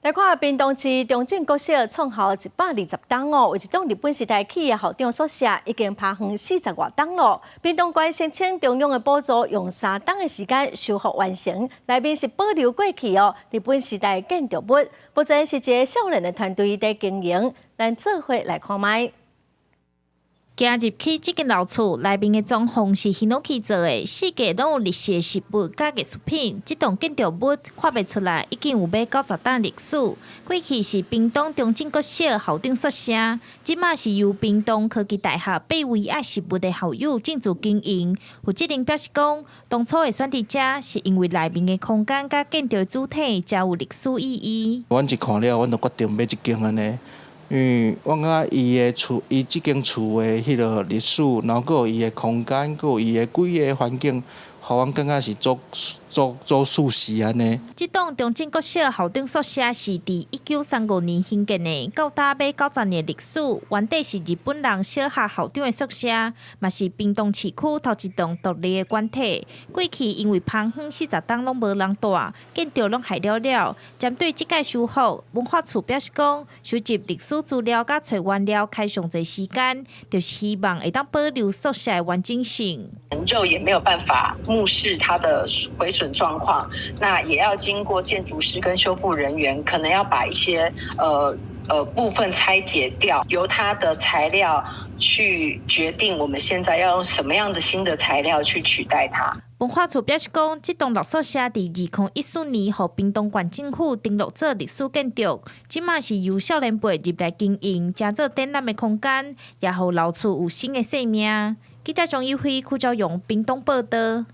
来看屏东市中正国小创校120栋哦，为一栋日本时代企业校长宿舍，已经爬远40外栋了。屏东县申请中央的补助，用3档的时间修复完成，内面是保留过去哦日本时代建筑物，目前是一个少年的团队在经营，咱做伙来看卖。 行入去这间老厝，内面的装潢是希诺基做的，四界拢有历史的实物甲艺术品。这栋建筑物看不出来，已经有要90档历史。过去是屏东中正国小校长宿舍，即马是由屏东科技大学8位爱实物的校友进驻经营。负责人表示讲，当初会选伫遮，是因为内面的空间甲建筑主体较有历史意义。阮一看了，阮就决定买一间安尼。 因为我感觉伊的厝，伊即间厝的迄个历史，然后阁有伊的空间，阁有伊的规个环境，互阮感觉是足舒适安尼。这栋中正国小校长宿舍是伫1935年兴建的，到达尾90年的历史。原底是日本人小学校长的宿舍，嘛是屏东市区头一栋独立的馆体。过去因为旁远40栋拢无人住，建筑拢坏了了。针对这届修复，文化处表示讲，收集历史资料甲找原料开上侪时间，就是希望会当保留宿舍的完整性。研究也没有办法目视它的毁损状况，那也要经过建筑师跟修复人员，可能要把一些部分拆解掉，由它的材料去决定我们现在要用什么样的新的材料去取代它。文化处表示讲，这栋老宿舍伫2014年，予屏东县政府登录做历史建筑，即马是由少年辈入来经营，加做展览的空间，也予老厝有新的生命。记者张一辉、邱昭勇，屏东报道。